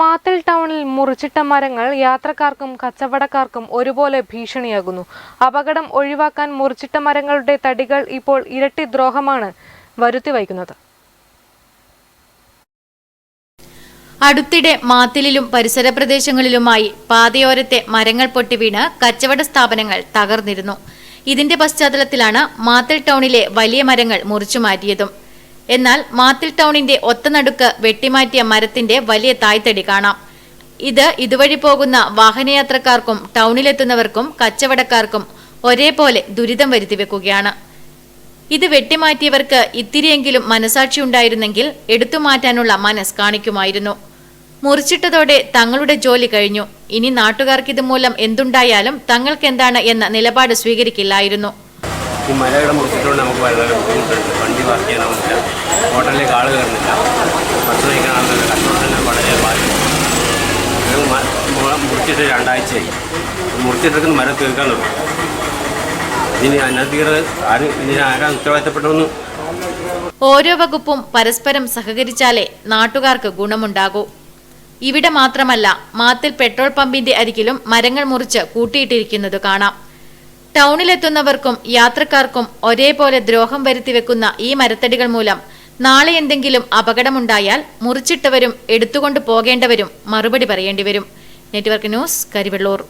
മാത്തിൽ ടൗണിൽ മുറിച്ചിട്ട മരങ്ങൾ യാത്രക്കാർക്കും കച്ചവടക്കാർക്കും ഒരുപോലെ ഭീഷണിയാകുന്നു. അപകടം ഒഴിവാക്കാൻ മുറിച്ചിട്ട മരങ്ങളുടെ തടികൾ ഇപ്പോൾ ഇരട്ടി ദ്രോഹമാണ് വരുത്തിവയ്ക്കുന്നത്. അടുത്തിടെ മാത്തിലും പരിസര പ്രദേശങ്ങളിലുമായി പാതയോരത്തെ മരങ്ങൾ പൊട്ടിവീണ് കച്ചവട സ്ഥാപനങ്ങൾ തകർന്നിരുന്നു. ഇതിന്റെ പശ്ചാത്തലത്തിലാണ് മാത്തിൽ ടൗണിലെ വലിയ മരങ്ങൾ മുറിച്ചു മാറ്റിയതും. എന്നാൽ മാത്തിൽ ടൗണിന്റെ ഒത്തനടുക്ക് വെട്ടിമാറ്റിയ മരത്തിന്റെ വലിയ തായ്തടി കാണാം. ഇത് ഇതുവഴി പോകുന്ന വാഹനയാത്രക്കാർക്കും ടൗണിലെത്തുന്നവർക്കും കച്ചവടക്കാർക്കും ഒരേപോലെ ദുരിതം വരുത്തിവെക്കുകയാണ്. ഇത് വെട്ടിമാറ്റിയവർക്ക് ഇത്തിരിയെങ്കിലും മനസാക്ഷി ഉണ്ടായിരുന്നെങ്കിൽ എടുത്തുമാറ്റാനുള്ള മനസ്സ് കാണിക്കുമായിരുന്നു. മുറിച്ചിട്ടതോടെ തങ്ങളുടെ ജോലി കഴിഞ്ഞു. ഇനി നാട്ടുകാർക്കിത് മൂലം എന്തുണ്ടായാലും തങ്ങൾക്കെന്താണ് എന്ന നിലപാട് സ്വീകരിക്കില്ലായിരുന്നു. ഈ മലയുടെ മുറിച്ചിട്ടുകൊണ്ട് നമുക്ക് വളരെ ബുദ്ധിമുട്ടുണ്ട്. വണ്ടി പാർക്ക് ചെയ്യാനാവില്ല, ഹോട്ടലിലേക്ക് ആൾ കയറുന്നില്ല, ഭക്ഷണം കഴിക്കാൻ ആളുകളുടെ കച്ചവടത്തിന് വളരെ ബാധിക്കും. മുറിച്ചിട്ട് 2 ആഴ്ചയായി. മുറിച്ചിട്ടെടുക്കുന്ന മരം തീർക്കാൻ തുടങ്ങും. ഇതിന് അനധികൃതർ ആരാ ഉത്തരവാദിത്തപ്പെട്ടതെന്ന്. ഓരോ വകുപ്പും പരസ്പരം സഹകരിച്ചാലേ നാട്ടുകാർക്ക് ഗുണമുണ്ടാകൂ. ഇവിടെ മാത്രമല്ല, മാത്തിൽ പെട്രോൾ പമ്പിന്റെ അരികിലും മരങ്ങൾ മുറിച്ച് കൂട്ടിയിട്ടിരിക്കുന്നത് കാണാം. ടൗണിലെത്തുന്നവർക്കും യാത്രക്കാർക്കും ഒരേപോലെ ദ്രോഹം വരുത്തിവെക്കുന്ന ഈ മരത്തടികൾ മൂലം നാളെ എന്തെങ്കിലും അപകടമുണ്ടായാൽ മുറിച്ചിട്ടവരും എടുത്തുകൊണ്ടു പോകേണ്ടവരും മറുപടി പറയേണ്ടി വരും. Network news, Karivellur.